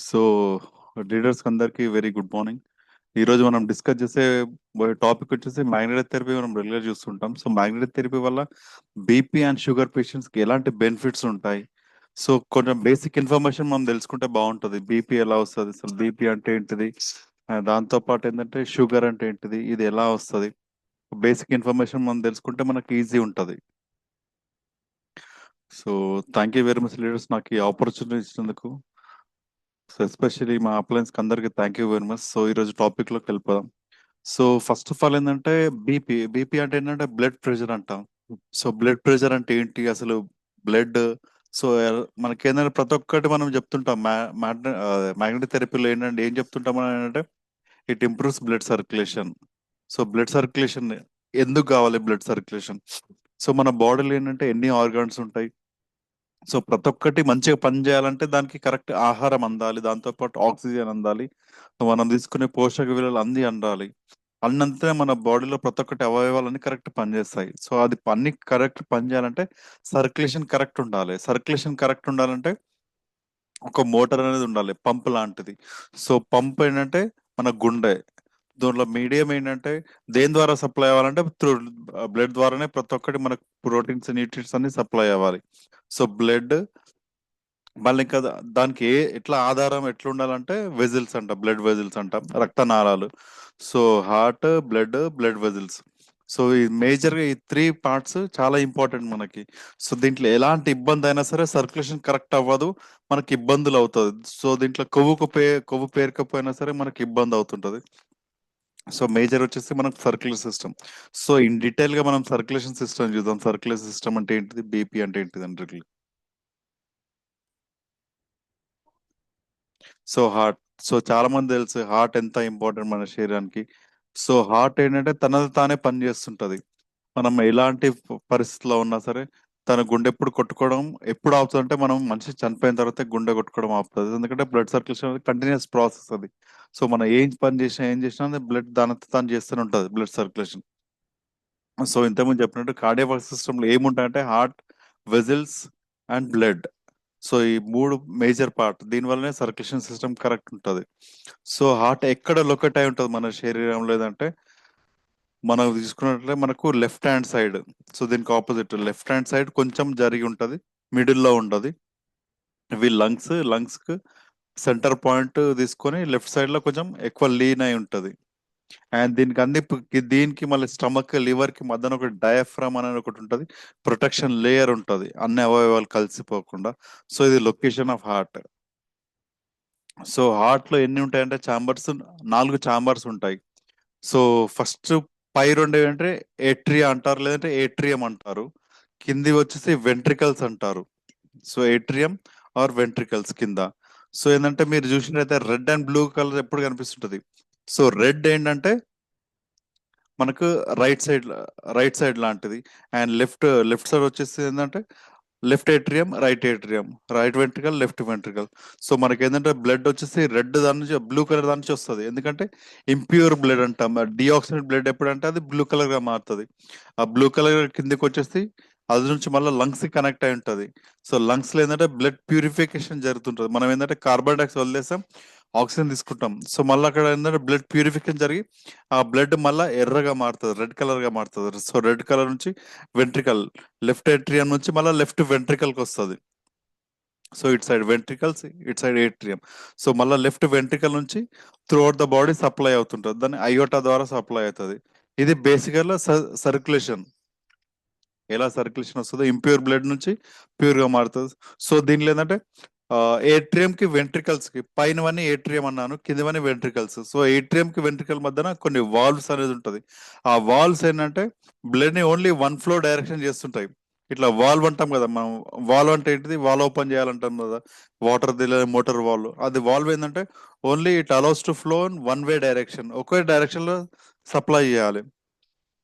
So readers అందరికి very good morning. ఈ రోజు మనం డిస్కస్ చేసే టాపిక్ వచ్చేసి మ్యాగ్నెటిక్ థెరపీ. మనం రెగ్యులర్ చూస్తుంటాం. సో మ్యాగ్నెటిక్ థెరపీ వల్ల బీపీ అండ్ షుగర్ పేషెంట్స్ కి ఎలాంటి బెనిఫిట్స్ ఉంటాయి? సో కొంచెం బేసిక్ ఇన్ఫర్మేషన్ మనం తెలుసుకుంటే బాగుంటది. బీపీ ఎలా వస్తుంది, అసలు బీపీ అంటే ఏంటిది, దాంతో పాటు ఏంటంటే షుగర్ అంటే ఏంటిది, ఇది ఎలా వస్తుంది, బేసిక్ ఇన్ఫర్మేషన్ మనం తెలుసుకుంటే మనకి ఈజీ ఉంటది. So thank you very much leaders, నాకు ఈ ఆపర్చునిటీ ఇచ్చినందుకు. సో ఎస్పెషల్లీ మా అప్లయన్స్ అందరికి thank you very much. So ఈరోజు టాపిక్ లోకి వెళ్ళిపోదాం. సో ఫస్ట్ ఆఫ్ ఆల్ ఏంటంటే బీపీ అంటే ఏంటంటే బ్లడ్ ప్రెషర్ అంటాం. సో బ్లడ్ ప్రెషర్ అంటే ఏంటి అసలు? బ్లడ్. సో మనకేంటంటే ప్రతి ఒక్కటి మనం చెప్తుంటాం. మ్యాగ్నెటిక్ థెరపీలో ఏంటంటే ఏం చెప్తుంటాం మనం ఏంటంటే it improves blood circulation. So blood circulation ఎందుకు కావాలి? Blood circulation. సో మన బాడీలో ఏంటంటే ఎన్ని ఆర్గాన్స్ ఉంటాయి. సో ప్రతి ఒక్కటి మంచిగా పని చేయాలంటే దానికి కరెక్ట్ ఆహారం అందాలి, దాంతో పాటు ఆక్సిజన్ అందాలి, సో మనం తీసుకునే పోషక విలువలు అన్ని అందాలి. అన్నంతనే మన బాడీలో ప్రతి ఒక్కటి అవయవాలన్నీ కరెక్ట్ పనిచేస్తాయి. సో అది అన్ని కరెక్ట్ పని చేయాలంటే సర్క్యులేషన్ కరెక్ట్ ఉండాలి. సర్క్యులేషన్ కరెక్ట్ ఉండాలంటే ఒక మోటార్ అనేది ఉండాలి, పంప్ లాంటిది. సో పంప్ ఏంటంటే మన గుండె. దాంట్లో మీడియం ఏంటంటే దేని ద్వారా సప్లై అవ్వాలంటే త్రూ బ్లడ్ ద్వారానే ప్రతి ఒక్కటి మనకు ప్రోటీన్స్ న్యూట్రియంట్స్ అన్ని సప్లై అవ్వాలి. సో బ్లడ్ మళ్ళీ ఇంకా దానికి ఎట్లా ఆధారం ఎట్లా ఉండాలంటే వెజిల్స్ అంట, బ్లడ్ వెజిల్స్ అంటాం, రక్తనాళాలు. So heart, blood vessels. So ఈ మేజర్ గా ఈ త్రీ పార్ట్స్ చాలా ఇంపార్టెంట్ మనకి. సో దీంట్లో ఎలాంటి ఇబ్బంది అయినా సరే సర్క్యులేషన్ కరెక్ట్ అవ్వదు, మనకి ఇబ్బందులు అవుతుంది. సో దీంట్లో కొవ్వు పేరుకపోయినా సరే మనకి ఇబ్బంది అవుతుంటది. సో మేజర్ వచ్చేసి మనకు circulation system. So in detail గా మనం సర్క్యులేషన్ సిస్టమ్ చూద్దాం. సర్క్యులేషన్ సిస్టమ్ అంటే ఏంటిది, బీపీ అంటే ఏంటిది అంటే. So heart. సో చాలా మంది తెలుసు హార్ట్ ఎంత ఇంపార్టెంట్ మన శరీరానికి. సో హార్ట్ ఏంటంటే తనది తానే పని చేస్తుంటది. మనం ఎలాంటి పరిస్థితిలో ఉన్నా సరే తన గుండె ఎప్పుడు కొట్టుకోవడం ఎప్పుడు ఆపుతుంది అంటే మనం మనిషి చనిపోయిన తర్వాత గుండె కొట్టుకోవడం ఆపుతుంది. ఎందుకంటే బ్లడ్ సర్క్యులేషన్ అనేది కంటిన్యూస్ ప్రాసెస్ అది. సో మనం ఏం పని చేసినా ఏం చేసినా బ్లడ్ దానితో తాను చేస్తూనే ఉంటుంది బ్లడ్ సర్క్యులేషన్. సో ఇంతకుముందు చెప్పినట్టు కార్డియాక్ సిస్టమ్ లో ఏముంటాయంటే heart, vessels and blood. So ఈ మూడు మేజర్ పార్ట్, దీని వల్లనే సర్క్యులేషన్ సిస్టమ్ కరెక్ట్ ఉంటుంది. సో హార్ట్ ఎక్కడ లొకేట్ అయి ఉంటుంది మన శరీరంలో లేదంటే మనం తీసుకున్నట్లే మనకు లెఫ్ట్ హ్యాండ్ సైడ్. సో దీనికి ఆపోజిట్ లెఫ్ట్ హ్యాండ్ సైడ్ కొంచెం జరిగి ఉంటది, మిడిల్ లో ఉంటది. ఇవి లంగ్స్ కు సెంటర్ పాయింట్ తీసుకొని లెఫ్ట్ సైడ్ లో కొంచెం ఎక్కువ లీన్ అయి ఉంటది. అండ్ దీనికి మళ్ళీ స్టమక్, లివర్ కి మధ్యన ఒక డయాఫ్రామ్ అనేది ఒకటి ఉంటది, ప్రొటెక్షన్ లేయర్ ఉంటది అన్ని అవయవాలు కలిసిపోకుండా. సో ఇది location of heart. So heart లో ఎన్ని ఉంటాయంటే ఛాంబర్స్, 4 ఛాంబర్స్ ఉంటాయి. సో ఫస్ట్ పై రెండు ఏంటంటే ఏట్రియా అంటారు, లేదంటే ఏట్రియం అంటారు. కింది వచ్చేసి వెంట్రికల్స్ అంటారు. సో ఏట్రియం ఆర్ వెంట్రికల్స్ కింద. సో ఏంటంటే మీరు చూసినట్లయితే రెడ్ అండ్ బ్లూ కలర్ ఎప్పుడు కనిపిస్తుంటది. సో రెడ్ ఏంటంటే మనకు రైట్ సైడ్ లాంటిది. అండ్ లెఫ్ట్ సైడ్ వచ్చేసి ఏంటంటే left atrium, right atrium, right ventricle, left ventricle. So మనకి ఏంటంటే బ్లడ్ వచ్చేసి రెడ్ దాని నుంచి బ్లూ కలర్ దాని నుంచి వస్తుంది. ఎందుకంటే ఇంప్యూర్ బ్లడ్ అంటాం, డిఆక్సినేట్ బ్లడ్ ఎప్పుడంటే అది బ్లూ కలర్ గా మారుతుంది. ఆ బ్లూ కలర్ కిందకి వచ్చేసి అది నుంచి మళ్ళీ లంగ్స్ కి కనెక్ట్ అయి ఉంటది. సో లంగ్స్ లో ఏంటంటే బ్లడ్ ప్యూరిఫికేషన్ జరుగుతుంటది. మనం ఏంటంటే కార్బన్ డైఆక్సైడ్ వదిలేసాం, ఆక్సిజన్ తీసుకుంటాం. సో మళ్ళీ అక్కడ ఏంటంటే బ్లడ్ ప్యూరిఫికేషన్ జరిగి ఆ బ్లడ్ మళ్ళీ ఎర్రగా మారుతుంది, రెడ్ కలర్ గా మారుతుంది. సో రెడ్ కలర్ నుంచి వెంట్రికల్, లెఫ్ట్ ఏట్రియం నుంచి మళ్ళీ లెఫ్ట్ వెంట్రికల్ కి వస్తుంది. So it side ventricles, it side atrium. So మళ్ళీ లెఫ్ట్ వెంట్రికల్ నుంచి through out the body supply అవుతుంటుంది, దాన్ని అయోటా ద్వారా సప్లై అవుతుంది. ఇది బేసికల్ సర్క్యులేషన్. ఎలా సర్క్యులేషన్ వస్తుందో ఇంప్యూర్ బ్లడ్ నుంచి ప్యూర్ గా మారుతుంది. సో దీనిలో ఏంటంటే ఏట్రియం కి వెంట్రికల్స్ కి పైనవన్నీ ఏట్రియం అన్నాను, కిందవన్నీ వెంట్రికల్స్. సో ఏట్రియం కి వెంట్రికల్ మధ్యన కొన్ని వాల్వ్స్ అనేది ఉంటది. ఆ వాల్వ్స్ ఏంటంటే బ్లడ్ ని ఓన్లీ వన్ ఫ్లో డైరెక్షన్ చేస్తుంటాయి. ఇట్లా వాల్వ్ అంటాం కదా మనం. వాల్వ్ అంటే ఏంటిది, వాల్వ్ ఓపెన్ చేయాలంటాం కదా, వాటర్ మోటార్ వాల్వ్. అది వాల్వ్ ఏంటంటే only it allows to flow in one way direction, okay direction లో సప్లై చేయాలి.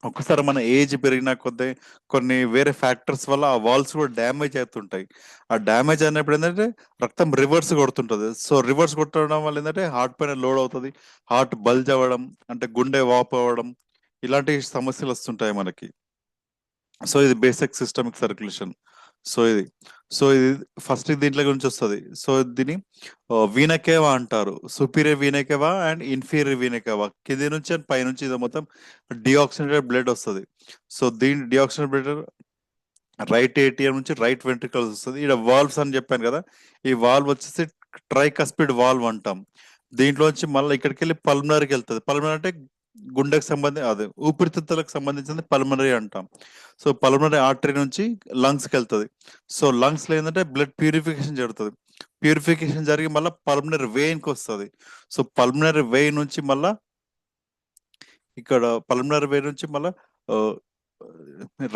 ఒక్కసారి మన ఏజ్ పెరిగిన కొద్దీ కొన్ని వేరే ఫ్యాక్టర్స్ వల్ల ఆ వాల్స్ కూడా డ్యామేజ్ అవుతుంటాయి. ఆ డ్యామేజ్ అయినప్పుడు ఏంటంటే రక్తం రివర్స్ కొడుతుంటది. సో రివర్స్ కొట్టడం వల్ల ఏంటంటే హార్ట్ పైన లోడ్ అవుతుంది, హార్ట్ బల్జ్ అవ్వడం, అంటే గుండె వాపు అవ్వడం, ఇలాంటి సమస్యలు వస్తుంటాయి మనకి. సో ఇది బేసిక్ సిస్టమిక్ సర్క్యులేషన్. సో ఇది ఫస్ట్ దీంట్లో గురించి వస్తుంది. సో దీని వీనకేవా అంటారు. సుపీరియర్ వీనకేవా అండ్ ఇన్ఫీరియర్ వీనకేవా, కింది నుంచి అండ్ పై నుంచి ఇది మొత్తం డిఆక్సినేటెడ్ బ్లడ్ వస్తుంది. సో దీని డిఆక్సినేటెడ్ బ్లడ్ రైట్ ఏటీఎం నుంచి రైట్ వెంట్రికల్స్ వస్తుంది. ఇక్కడ వాల్వ్స్ అని చెప్పాను కదా, ఈ వాల్వ్ వచ్చేసి ట్రైకస్పిడ్ వాల్వ్ అంటాం. దీంట్లోంచి మళ్ళీ ఇక్కడికి వెళ్ళి పల్మనరీకి వెళ్తుంది. పల్మనరీ అంటే గుండెకి సంబంధించి అదే ఊపిరితిత్తులకు సంబంధించింది పల్మనరీ అంటాం. సో పల్మనరీ ఆర్టరీ నుంచి లంగ్స్ కి వెళ్తుంది. సో లంగ్స్ లో ఏంటంటే బ్లడ్ ప్యూరిఫికేషన్ జరుగుతుంది. ప్యూరిఫికేషన్ జరిగి మళ్ళీ పల్మనరీ వెయిన్ కి వస్తుంది. సో పల్మనరీ వెయిన్ నుంచి మళ్ళా ఇక్కడ పల్మనరీ వెయిన్ నుంచి మళ్ళా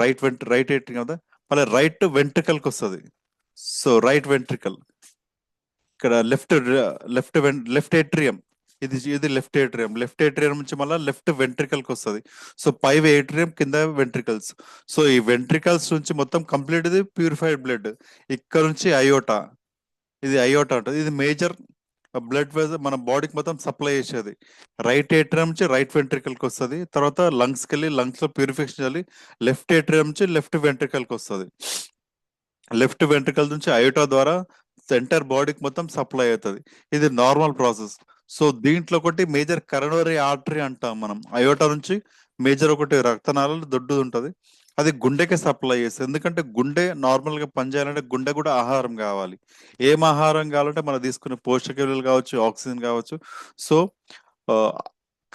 రైట్ ఏట్రింగ్ కదా, మళ్ళీ రైట్ వెంట్రికల్ కి వస్తుంది. సో రైట్ వెంట్రికల్ ఇక్కడ లెఫ్ట్ ఏట్రియం, ఇది లెఫ్ట్ ఏట్రియం నుంచి మళ్ళీ లెఫ్ట్ వెంట్రికల్ కి వస్తుంది. సో పై ఏట్రియం కింద వెంట్రికల్స్. సో ఈ వెంట్రికల్స్ నుంచి మొత్తం కంప్లీట్ ఇది ప్యూరిఫైడ్ బ్లడ్. ఇక్కడ నుంచి అయోటా, ఇది అయోటా ఉంటుంది. ఇది మేజర్ బ్లడ్ మన బాడీకి మొత్తం సప్లై చేసేది. రైట్ ఏట్రియం నుంచి రైట్ వెంట్రికల్ కి వస్తుంది. తర్వాత లంగ్స్కి వెళ్ళి లంగ్స్ లో ప్యూరిఫికేషన్ చేయాలి. లెఫ్ట్ ఏట్రియం నుంచి లెఫ్ట్ వెంట్రికల్ కి వస్తుంది. లెఫ్ట్ వెంట్రికల్ నుంచి అయోటా ద్వారా సెంటర్ బాడీకి మొత్తం సప్లై అవుతుంది. ఇది నార్మల్ ప్రాసెస్. సో దీంట్లో ఒకటి మేజర్ కరోనరీ ఆర్టరీ అంటాం మనం. అయోటా నుంచి మేజర్ ఒకటి రక్తనాళాలు దొడ్డు ఉంటుంది, అది గుండెకి సప్లై చేస్తుంది. ఎందుకంటే గుండె నార్మల్ గా పనిచేయాలంటే గుండె కూడా ఆహారం కావాలి. ఏం ఆహారం కావాలంటే మనం తీసుకునే పోషక విలువలు కావచ్చు, ఆక్సిజన్ కావచ్చు. సో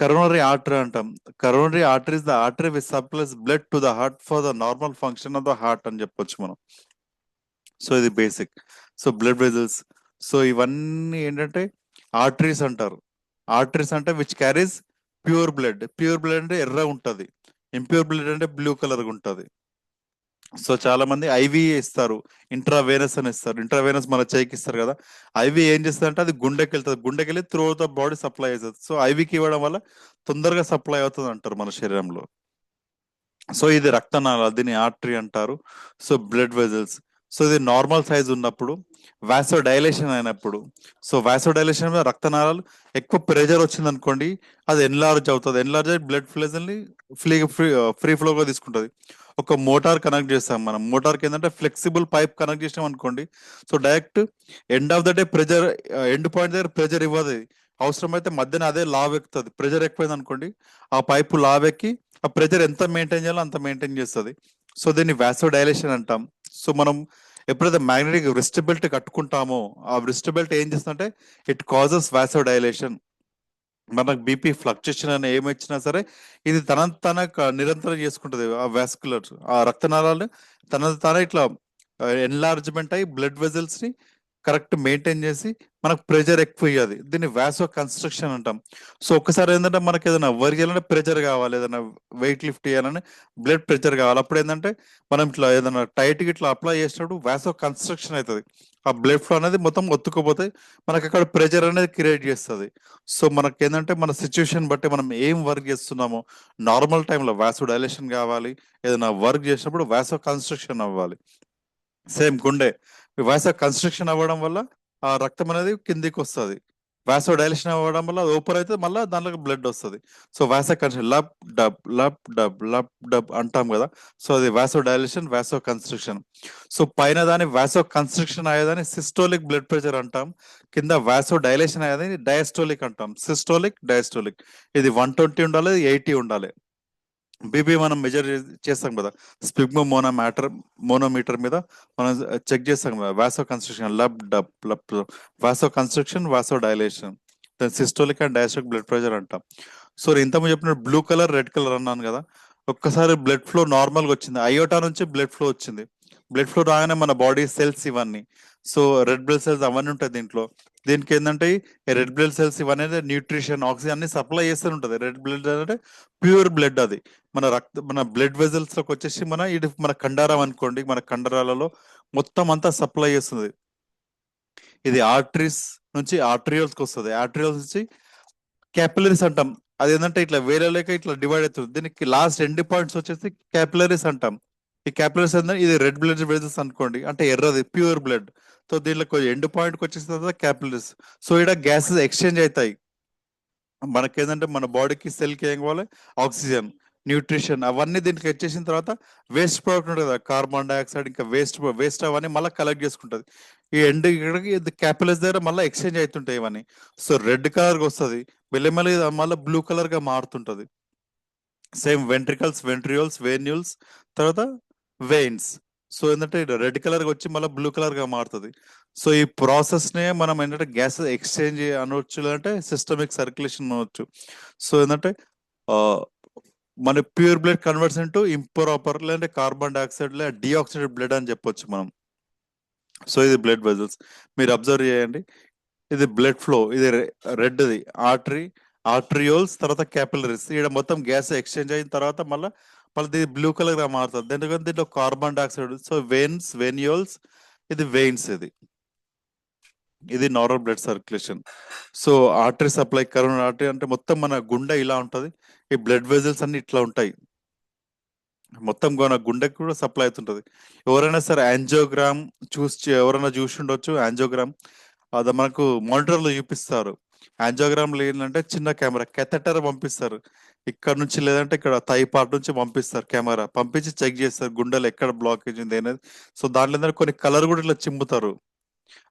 కరోనరీ ఆర్టరీ అంటాం. Coronary artery is the artery which supplies blood to the heart for the normal function of the heart అని చెప్పొచ్చు మనం. సో ఇది basic. So blood vessels. So ఇవన్నీ ఏంటంటే ఆర్టరీస్ అంటారు. ఆర్టరీస్ అంటే which carries pure blood. Pure blood అంటే ఎర్ర ఉంటది, ఇంప్యూర్ బ్లడ్ అంటే బ్లూ కలర్ ఉంటది. సో చాలా మంది ఐవి ఇస్తారు, ఇంట్రావేనస్ అని ఇస్తారు. ఇంట్రావేనస్ మన చేయికి ఇస్తారు కదా. ఐవి ఏం చేస్తుంది అంటే అది గుండెకి వెళ్తుంది, గుండెకి వెళ్ళి త్రూ ద బాడీ సప్లై అవుతుంది. సో ఐవికి ఇవ్వడం వల్ల తొందరగా సప్లై అవుతుంది అంటారు మన శరీరంలో. సో ఇది రక్తనాళాలు, దీన్ని ఆర్టరీ అంటారు. So blood vessels. సో ఇది నార్మల్ సైజ్ ఉన్నప్పుడు, వాసో డైలేషన్ అయినప్పుడు. సో వాసో డైలేషన్ మీద రక్తనాళాలు ఎక్కువ ప్రెషర్ వచ్చింది అనుకోండి, అది ఎన్లార్జ్ అవుతుంది. ఎన్లార్జ్ అయ్యి బ్లడ్ ఫ్లూయిడ్స్ ని ఫ్రీ ఫ్లోగా తీసుకుంటుంది. ఒక మోటార్ కనెక్ట్ చేస్తాం మనం. మోటార్కి ఏంటంటే ఫ్లెక్సిబుల్ పైప్ కనెక్ట్ చేసాం అనుకోండి, so direct end of the day pressure, end point దగ్గర ప్రెజర్ ఇవ్వదు. అవసరమైతే మధ్యన అదే లావ్ ఎక్కుతుంది. ప్రెజర్ ఎక్కువైంది అనుకోండి, ఆ పైపు లావ్ ఎక్కి ఆ ప్రెజర్ ఎంత మెయింటైన్ చేయాలో అంత మెయింటైన్ చేస్తుంది. సో దీన్ని వాసో డైలేషన్ అంటాం. సో మనం ఎప్పుడైతే మ్యాగ్నెటిక్ రిస్ట్ బెల్ట్ కట్టుకుంటామో, ఆ రిస్ట్ బెల్ట్ ఏం చేస్తుందంటే ఇట్ కాజెస్ వాసో డైలేషన్. మనకు బీపీ ఫ్లక్చుయేషన్ అని ఏమి ఇచ్చినా సరే ఇది తన నిరంతరం చేసుకుంటది. ఆ వాస్కులర్, ఆ రక్తనాళాలు తానే ఇట్లా ఎన్లార్జ్మెంట్ అయ్యి బ్లడ్ వెజల్స్ ని కరెక్ట్ మెయింటైన్ చేసి మనకు ప్రెజర్ ఎక్కువ ఇయ్యది. దీన్ని వాసో కన్స్ట్రక్షన్ అంటాం. సో ఒక్కసారి ఏంటంటే మనకి ఏదైనా వర్క్ చేయాలంటే ప్రెజర్ కావాలి, ఏదైనా వెయిట్ లిఫ్ట్ చేయాలని బ్లడ్ ప్రెషర్ కావాలి. అప్పుడు ఏంటంటే మనం ఇట్లా ఏదైనా టైట్ గా ఇట్లా అప్లై చేసినప్పుడు వాసో కన్స్ట్రక్షన్ అవుతుంది. ఆ బ్లడ్ ఫ్లో అనేది మొత్తం ఒత్తుకుపోతే మనకి అక్కడ ప్రెజర్ అనేది క్రియేట్ చేస్తుంది. సో మనకి ఏంటంటే మన సిచ్యువేషన్ బట్టి మనం ఏం వర్క్ చేస్తున్నామో, నార్మల్ టైంలో వాసో డైలేషన్ కావాలి, ఏదైనా వర్క్ చేసినప్పుడు వాసో కన్స్ట్రక్షన్ అవ్వాలి. సేమ్ గుండె వాసో కన్స్ట్రక్షన్ అవ్వడం వల్ల ఆ రక్తం అనేది కిందికి వస్తుంది. వాసో డైలేషన్ అవ్వడం వల్ల ఓపెన్ అయితే మళ్ళీ దాంట్లో బ్లడ్ వస్తుంది. సో వాసో కన్స్ట్రక్షన్ లప్ డబ్ అంటాం కదా. సో అది వాసో డైలేషన్, వాసో కన్స్ట్రక్షన్. సో పైన దాని వాసో కన్స్ట్రక్షన్ అయ్యేదాన్ని సిస్టోలిక్ బ్లడ్ ప్రెషర్ అంటాం. కింద వాసో డైలేషన్ అయ్యేదాన్ని డయాస్టోలిక్ అంటాం. Systolic, diastolic. ఇది 120 ఉండాలి, 80 ఉండాలి. బీపీ మనం మెజర్ చేస్తాం కదా, స్పిగ్మో మోనోమీటర్ మీద మనం చెక్ చేస్తాం కదా. వాసో కన్స్ట్రక్షన్ లప్ వాసో కన్స్ట్రక్షన్, వాసో డైలేషన్, దాని systolic and diastolic blood pressure అంటాం. సో ఇంతకుముందు చెప్పినట్టు బ్లూ కలర్, రెడ్ కలర్ అన్నాను కదా. ఒక్కసారి బ్లడ్ ఫ్లో నార్మల్గా వచ్చింది, అయోటా నుంచి బ్లడ్ ఫ్లో వచ్చింది. బ్లడ్ ఫ్లో రాగానే మన బాడీ సెల్స్ ఇవన్నీ, సో రెడ్ బ్లడ్ సెల్స్ అవన్నీ ఉంటాయి దీంట్లో. దీనికి ఏంటంటే రెడ్ బ్లడ్ సెల్స్ ఇవన్నీ న్యూట్రిషన్, ఆక్సిజన్ అన్ని సప్లై చేస్తూనే ఉంటుంది. రెడ్ బ్లడ్ అంటే ప్యూర్ బ్లడ్. అది మన బ్లడ్ వెజల్స్ లోకి వచ్చేసి మన కండరం అనుకోండి, మన కండరాలలో మొత్తం అంతా సప్లై చేస్తుంది. ఇది ఆర్టరీస్ నుంచి ఆర్టరియల్స్ కి వస్తుంది, ఆర్టరియల్స్ నుంచి క్యాపిలరీస్ అంటాం. అది ఏంటంటే ఇట్లా వేరే లేక ఇట్లా డివైడ్ అవుతుంది. దీనికి లాస్ట్ ఎండ్ పాయింట్స్ వచ్చేసి క్యాపిలరీస్ అంటాం. ఈ క్యాపిలరీస్ ఏంటంటే ఇది రెడ్ బ్లడ్ వెజల్స్ అనుకోండి, అంటే ఎర్రది ప్యూర్ బ్లడ్. సో దీంట్లో ఎండ్ పాయింట్ కి వచ్చేసిన తర్వాత క్యాపిలరీస్. సో ఇక్కడ గ్యాసెస్ ఎక్స్చేంజ్ అవుతాయి. మనకేంటంటే మన బాడీకి సెల్ కి ఏం కావాలి, ఆక్సిజన్. న్యూట్రిషన్ అవన్నీ దీనికి వచ్చేసిన తర్వాత వేస్ట్ ప్రోడక్ట్ ఉంటుంది కదా, కార్బన్ డైఆక్సైడ్ ఇంకా వేస్ట్ అవన్నీ మళ్ళీ కలెక్ట్ చేసుకుంటుంది. ఈ ఎండ్ ఇక్కడికి క్యాపిలస్ దగ్గర మళ్ళీ ఎక్స్చేంజ్ అవుతుంటాయి ఇవన్నీ. సో రెడ్ కలర్గా వస్తుంది, మెల్లమెల్లి మళ్ళీ బ్లూ కలర్గా మారుతుంటుంది. సేమ్ వెంట్రికల్స్, వెంట్రియోల్స్, వేన్యూల్స్, తర్వాత వెయిన్స్. సో ఏంటంటే రెడ్ కలర్ వచ్చి మళ్ళీ బ్లూ కలర్ గా మారుతుంది. సో ఈ ప్రాసెస్ నే మనం ఏంటంటే గ్యాస్ ఎక్స్చేంజ్ అనవచ్చు, లేదంటే సిస్టమిక్ సర్క్యులేషన్ అనవచ్చు. సో ఏంటంటే ఆ, మన pure blood converts into improper లేదంటే కార్బన్ డైఆక్సైడ్ లేదా డిఆక్సిడేటెడ్ బ్లడ్ అని చెప్పొచ్చు మనం. సో ఇది బ్లడ్ వెజల్స్. మీరు అబ్జర్వ్ చేయండి, ఇది బ్లడ్ ఫ్లో, ఇది రెడ్ది ఆర్టరీ, ఆర్టరియోల్స్, తర్వాత క్యాపిలరీస్. ఇక్కడ మొత్తం గ్యాస్ ఎక్స్చేంజ్ అయిన తర్వాత మళ్ళీ ఇది బ్లూ కలర్ గా మారుతుంది, ఎందుకంటే దీంట్లో carbon dioxide. So veins, venules, ఇది వెయిన్స్. ఇది normal blood circulation. So artery supply, corona artery అంటే మొత్తం మన గుండె ఇలా ఉంటది, ఈ బ్లడ్ వెజల్స్ అన్ని ఇట్లా ఉంటాయి, మొత్తం మన గుండెకి కూడా సప్లై అవుతుంటది. ఎవరైనా సరే యాంజియోగ్రామ్ ఎవరైనా చూసి ఉండొచ్చు. యాంజియోగ్రామ్ అది మనకు మానిటర్ లో చూపిస్తారు. యాంజియోగ్రామ్ లో ఏంటంటే చిన్న కెమెరా కెథెటర్ పంపిస్తారు ఇక్కడ నుంచి, లేదంటే ఇక్కడ థై పార్ట్ నుంచి పంపిస్తారు కెమెరా, పంపించి చెక్ చేస్తారు గుండెలో ఎక్కడ బ్లాకేజ్ ఉంది అనేది. సో దాంట్లో ఏంటంటే కొన్ని కలర్ కూడా ఇట్లా చిమ్ముతారు.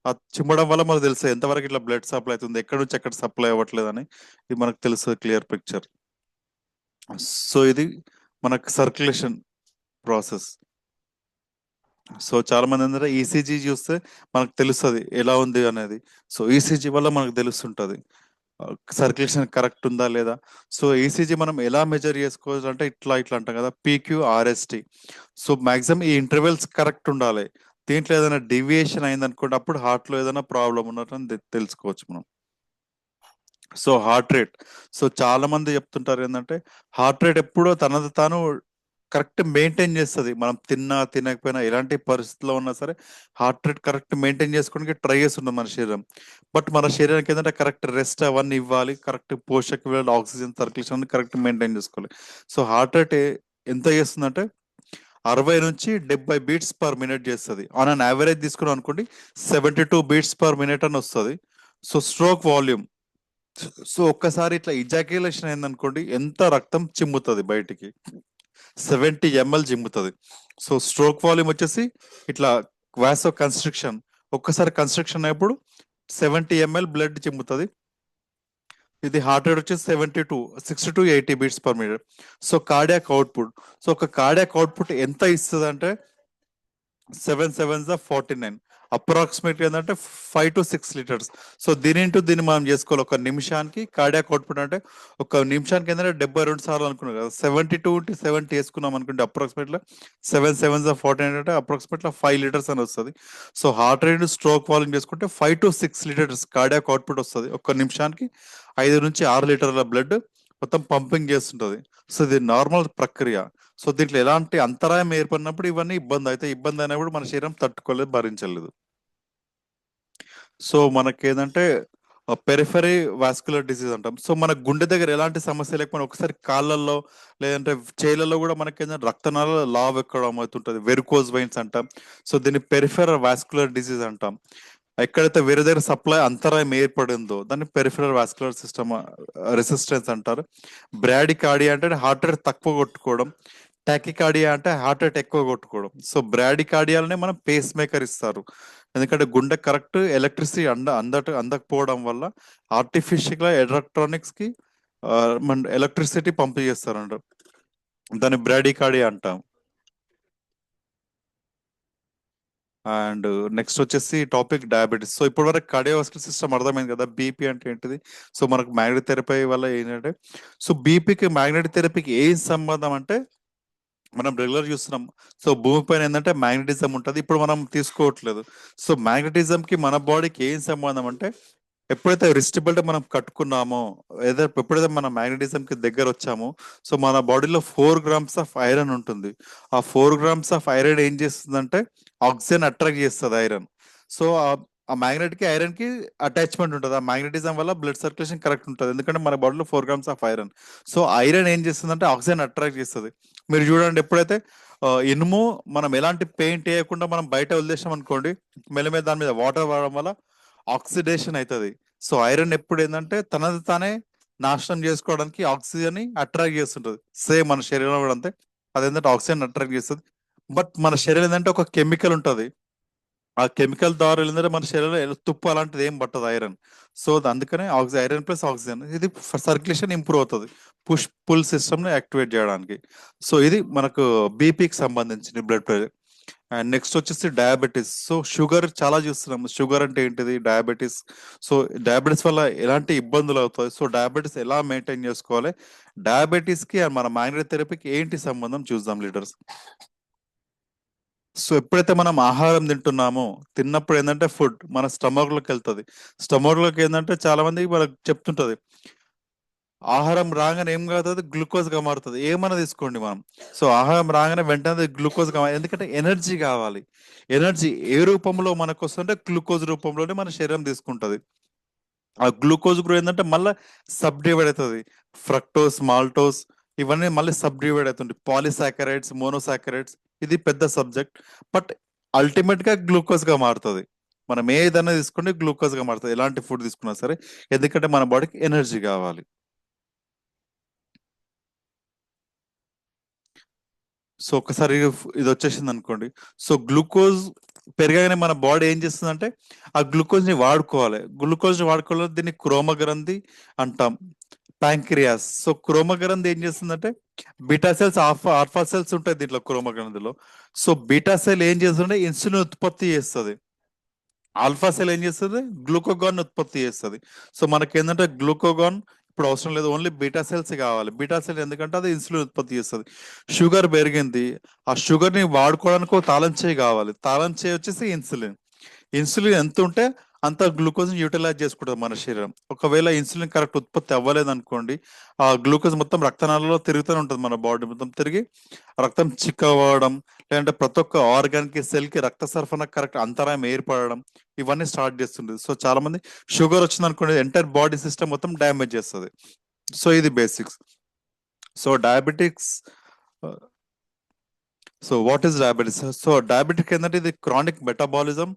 ఆ చిమ్మడం వల్ల మనకు తెలుసు ఎంతవరకు ఇట్లా బ్లడ్ సప్లై అవుతుంది, ఎక్కడ నుంచి ఎక్కడ సప్లై అవ్వట్లేదు అని. ఇది మనకు తెలుసు క్లియర్ పిక్చర్. సో ఇది మనకు సర్క్యులేషన్ ప్రాసెస్. సో చాలా మంది ఏంటంటే ఈసీజీ చూస్తే మనకు తెలుస్తుంది ఎలా ఉంది అనేది. సో ఈసీజీ వల్ల మనకు తెలుస్తుంటది సర్క్యులేషన్ కరెక్ట్ ఉందా లేదా. సో ఈసీజీ మనం ఎలా మెజర్ చేసుకోవచ్చు అంటే ఇట్లా ఇట్లా అంటాం కదా, పీక్యూఆర్ఎస్టీ. సో మాక్సిమం ఈ ఇంటర్వెల్స్ కరెక్ట్ ఉండాలి. దీంట్లో ఏదైనా డీవియేషన్ అయింది అనుకోండి, అప్పుడు హార్ట్ లో ఏదైనా ప్రాబ్లం ఉన్నట్టు తెలుసుకోవచ్చు మనం. సో హార్ట్ రేట్, సో చాలా మంది చెప్తుంటారు ఏంటంటే హార్ట్ రేట్ ఎప్పుడో తనది తాను కరెక్ట్ మెయింటైన్ చేస్తుంది. మనం తిన్నా తినకపోయినా ఎలాంటి పరిస్థితిలో ఉన్నా సరే హార్ట్ రేట్ కరెక్ట్ మెయింటైన్ చేసుకోవడానికి ట్రై చేస్తుంది మన శరీరం. బట్ మన శరీరానికి ఏంటంటే కరెక్ట్ రెస్ట్ అవన్నీ ఇవ్వాలి, కరెక్ట్ పోషక విలువలు, ఆక్సిజన్ సర్క్యులేషన్ అన్ని కరెక్ట్ మెయింటైన్ చేసుకోవాలి. సో హార్ట్ రేట్ ఎంత చేస్తుందంటే 60 నుంచి 70 బీట్స్ పర్ మినిట్ చేస్తుంది. ఆన్ అన్ యావరేజ్ తీసుకున్నాం అనుకోండి 72 బీట్స్ పర్ మినిట్ అని వస్తుంది. సో స్ట్రోక్ వాల్యూమ్, సో ఒక్కసారి ఇట్లా ఇజాక్యులేషన్ అయిందనుకోండి ఎంత రక్తం చిమ్ముతుంది బయటికి, 70 ml చిమ్ముతుంది. సో స్ట్రోక్ వాల్యూమ్ వచ్చేసి ఇట్లా వాసో కన్స్ట్రిక్షన్, ఒక్కసారి కన్స్ట్రక్షన్ అయినప్పుడు 70 ml బ్లడ్ చిమ్ముతుంది. ఇది హార్ట్ రేట్ వచ్చేసి 60 to 80 beats per minute. So cardiac output, so ఒక కార్డియాక్ అవుట్పుట్ ఎంత ఇస్తుంది అంటే 7 7 49, అప్రాక్సిమేట్లీ ఏంటంటే 5 to 6 లీటర్స్. సో దీన్ని మనం చేసుకోవాలి. ఒక నిమిషానికి కార్డియాక్ అవుట్పుట్ అంటే ఒక నిమిషానికి ఏంటంటే 72 సార్లు అనుకున్నాం కదా, 72 into 70 వేసుకున్నాం అనుకుంటే అప్రాక్సిమేట్లీ 7 7 49 అంటే అప్రాక్సిమేట్లీ 5 లీటర్స్ అని వస్తుంది. So heart rate stroke volume చేసుకుంటే 5 to 6 లీటర్స్ కార్డియాక్ అవుట్పుట్ వస్తుంది. ఒక నిమిషానికి 5 నుంచి 6 లీటర్ల బ్లడ్ మొత్తం పంపింగ్ చేస్తుంటది. సో ఇది నార్మల్ ప్రక్రియ. సో దీంట్లో ఎలాంటి అంతరాయం ఏర్పడినప్పుడు ఇవన్నీ ఇబ్బంది అయితే, ఇబ్బంది అయినప్పుడు మన శరీరం తట్టుకోలేదు, భరించలేదు. సో మనకి ఏంటంటే పెరిఫరీ వాస్కులర్ డిసీజ్ అంటాం. సో మన గుండె దగ్గర ఎలాంటి సమస్య లేకపోయినా ఒకసారి కాళ్ళల్లో లేదంటే చేతులలో కూడా మనకి ఏంటంటే రక్తనాళాలు లావ్ ఎక్కడం అవుతుంటది, వెరికోజ్ వెయిన్స్ అంటాం. సో దీన్ని పెరిఫెరల్ వాస్కులర్ డిసీజ్ అంటాం. ఎక్కడైతే వేరే దగ్గర సప్లై అంతరాయం ఏర్పడిందో దాన్ని పెరిఫెరల్ వాస్కులర్ సిస్టమ్ రెసిస్టెన్స్ అంటారు. బ్రాడికార్డియా అంటే హార్ట్ రేట్ తక్కువ కొట్టుకోవడం, టాకికార్డియా అంటే హార్ట్ రేట్ ఎక్కువ కొట్టుకోవడం. సో బ్రాడికార్డియాలనే మనం పేస్ మేకర్ ఇస్తారు, ఎందుకంటే గుండె కరెక్ట్ ఎలక్ట్రిసిటీ అందకపోవడం వల్ల ఆర్టిఫిషియల్ గా ఎలక్ట్రానిక్స్ కి మన ఎలక్ట్రిసిటీ పంప్ చేస్తారంట, దాన్ని బ్రాడికార్డియా అంటాం. అండ్ నెక్స్ట్ వచ్చేసి టాపిక్ డయాబెటీస్. సో ఇప్పటి వరకు కార్డియోవాస్కులర్ సిస్టమ్ అర్థమైంది కదా, బీపీ అంటే ఏంటిది. సో మనకు మ్యాగ్నెటిక్ థెరపీ వల్ల ఏంటంటే, సో బీపీకి మ్యాగ్నెటిక్ థెరపీకి ఏం సంబంధం అంటే మనం రెగ్యులర్ చూస్తున్నాం. సో భూమి పైన ఏంటంటే మ్యాగ్నెటిజం ఉంటుంది, ఇప్పుడు మనం తీసుకోవట్లేదు. సో మ్యాగ్నెటిజం కి మన బాడీకి ఏం సంబంధం అంటే, ఎప్పుడైతే రిస్ట్ బెల్ట్ మనం కట్టుకున్నామో, ఎప్పుడైతే మన మ్యాగ్నెటిజం కి దగ్గర వచ్చామో, సో మన బాడీలో 4 grams ఆఫ్ ఐరన్ ఉంటుంది. ఆ 4 grams ఆఫ్ ఐరన్ ఏం చేస్తుందంటే ఆక్సిజన్ అట్రాక్ట్ చేస్తుంది ఐరన్. సో ఆ మ్యాగ్నెట్ కి ఐరన్ కి అటాచ్మెంట్ ఉంటుంది. ఆ మ్యాగ్నెటిజం వల్ల బ్లడ్ సర్క్యులేషన్ కరెక్ట్ ఉంటుంది, ఎందుకంటే మన బాడీలో 4 grams of iron. So iron ఏం చేస్తుందంటే ఆక్సిజన్ అట్రాక్ట్ చేస్తుంది. మీరు చూడండి, ఎప్పుడైతే ఇనుము మనం ఎలాంటి పెయింట్ వేయకుండా మనం బయట వదిలేసాం అనుకోండి, మెల్లమెల్ల దాని మీద వాటర్ పడడం వల్ల ఆక్సిడేషన్ అవుతుంది. సో ఐరన్ ఎప్పుడు ఏంటంటే తనది తానే నాశనం చేసుకోవడానికి ఆక్సిజన్ ని అట్రాక్ట్ చేస్తుంటది. సేమ్ మన శరీరంలో కూడా అంతే. అదేంటంటే ఆక్సిజన్ అట్రాక్ట్ చేస్తుంది. బట్ మన శరీరం ఏంటంటే ఒక కెమికల్ ఉంటది. ఆ కెమికల్ ద్వారా ఏంటంటే మన శరీరంలో తుప్పు అలాంటిది ఏం పట్టదు ఐరన్. సో అందుకనే ఐరన్ ప్లస్ ఆక్సిజన్ ఇది సర్క్యులేషన్ ఇంప్రూవ్ అవుతుంది, పుష్ పుల్ సిస్టమ్ ని యాక్టివేట్ చేయడానికి. సో ఇది మనకు బీపీకి సంబంధించిన బ్లడ్ ప్రెషర్. అండ్ నెక్స్ట్ వచ్చేసి డయాబెటీస్. సో షుగర్ చాలా చూస్తున్నాం. షుగర్ అంటే ఏంటిది, డయాబెటీస్. సో డయాబెటీస్ వల్ల ఎలాంటి ఇబ్బందులు అవుతాయి, సో డయాబెటీస్ ఎలా మెయింటైన్ చేసుకోవాలి, డయాబెటీస్ కి and మన మైగ్రేన్ థెరపీకి ఏంటి సంబంధం చూద్దాం లీడర్స్. సో ఎప్పుడైతే మనం ఆహారం తింటున్నామో, తిన్నప్పుడు ఏంటంటే ఫుడ్ మన స్టమక్ లోకి వెళ్తుంది. స్టమక్ లోకి ఏంటంటే చాలా మందికి మనకు చెప్తుంటది, ఆహారం రాగానే ఏం కాదు, గ్లూకోజ్ గా మారుతుంది. ఏమన్నా తీసుకోండి మనం. సో ఆహారం రాగానే వెంటనే గ్లూకోజ్ గా ఎందుకంటే ఎనర్జీ కావాలి. ఎనర్జీ ఏ రూపంలో మనకు వస్తుంటే గ్లూకోజ్ రూపంలోనే మన శరీరం తీసుకుంటది. ఆ గ్లూకోజ్ కూడా ఏంటంటే మళ్ళీ సబ్ డివైడ్ అవుతుంది. ఫ్రక్టోస్, మాల్టోస్ ఇవన్నీ మళ్ళీ సబ్ డివైడ్ అవుతుంది. పాలిసాకరైడ్స్, మోనోసాకరైడ్స్, ఇది పెద్ద సబ్జెక్ట్. బట్ అల్టిమేట్ గా గ్లూకోజ్ గా మారుతుంది. మనం ఏదైనా తీసుకుంటే గ్లూకోజ్ గా మారుతుంది, ఎలాంటి ఫుడ్ తీసుకున్నా సరే. ఎందుకంటే మన బాడీకి ఎనర్జీ కావాలి. సో ఒకసారి ఇది వచ్చేసింది అనుకోండి, సో గ్లూకోజ్ పెరగానే మన బాడీ ఏం చేస్తుందంటే ఆ గ్లూకోజ్ ని వాడుకోవాలి. గ్లూకోజ్ ని వాడుకోవాలి, దీన్ని క్రోమగ్రంథి అంటాం. ప్యాంక్రియాస్. సో క్రోమగ్రంథి ఏం చేస్తుందంటే బీటా సెల్స్, ఆల్ఫా సెల్స్ ఉంటాయి దీంట్లో క్రోమగ్రంథిలో. సో బీటా సెల్ ఏం చేస్తుందంటే ఇన్సులిన్ ఉత్పత్తి చేస్తుంది. ఆల్ఫా సెల్ ఏం చేస్తుంది, గ్లూకోగాన్ ఉత్పత్తి చేస్తుంది. సో మనకి ఏంటంటే గ్లూకోగాన్ ఇప్పుడు అవసరం లేదు, ఓన్లీ బీటా సెల్స్ కావాలి. బీటా సెల్ ఎందుకంటే అది ఇన్సులిన్ ఉత్పత్తి చేస్తుంది. షుగర్ పెరిగింది, ఆ షుగర్ ని వాడుకోవడానికి ఒక తాళం చేయి కావాలి. తాళం చేయి వచ్చేసి ఇన్సులిన్. ఇన్సులిన్ ఎంత ఉంటే అంత గ్లూకోజ్ యూటిలైజ్ చేసుకుంటుంది మన శరీరం. ఒకవేళ ఇన్సులిన్ కరెక్ట్ ఉత్పత్తి అవ్వలేదు అనుకోండి, ఆ గ్లూకోజ్ మొత్తం రక్తనాళాలలో తిరుగుతూనే ఉంటుంది, మన బాడీ మొత్తం తిరిగి రక్తం చిక్కవడం, లేదంటే ప్రతి ఒక్క ఆర్గాన్ కి సెల్ కి రక్త సరఫరా కరెక్ట్ అంతరాయం ఏర్పడడం, ఇవన్నీ స్టార్ట్ చేస్తుంది. సో చాలా మంది షుగర్ వచ్చింది అనుకోండి, ఎంటైర్ బాడీ సిస్టమ్ మొత్తం డ్యామేజ్ చేస్తుంది. సో ఇది basics. So diabetics. So what is diabetes? So diabetic ఏంటంటే ఇది క్రానిక్ మెటబాలిజం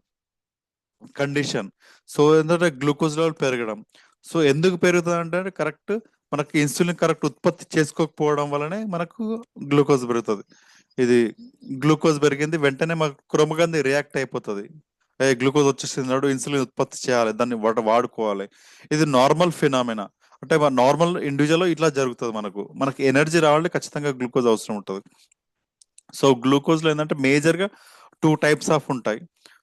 కండిషన్. సో ఏంటంటే గ్లూకోజ్ లెవెల్ పెరగడం. సో ఎందుకు పెరుగుతుంది అంటే కరెక్ట్ మనకి ఇన్సులిన్ కరెక్ట్ ఉత్పత్తి చేసుకోకపోవడం వల్లనే మనకు గ్లూకోజ్ పెరుగుతుంది. ఇది గ్లూకోజ్ పెరిగింది వెంటనే మాకు క్రోమగంది రియాక్ట్ అయిపోతుంది, ఏ గ్లూకోజ్ వచ్చేసింది, ఇన్సులిన్ ఉత్పత్తి చేయాలి, దాన్ని వాడుకోవాలి. ఇది నార్మల్ ఫినామినా. అంటే నార్మల్ ఇండివిజువల్ ఇట్లా జరుగుతుంది. మనకి ఎనర్జీ రావాలంటే ఖచ్చితంగా గ్లూకోజ్ అవసరం ఉంటుంది. సో గ్లూకోజ్ లో ఏంటంటే మేజర్ గా 2 టైప్స్ ఆఫ్ ఉంటాయి.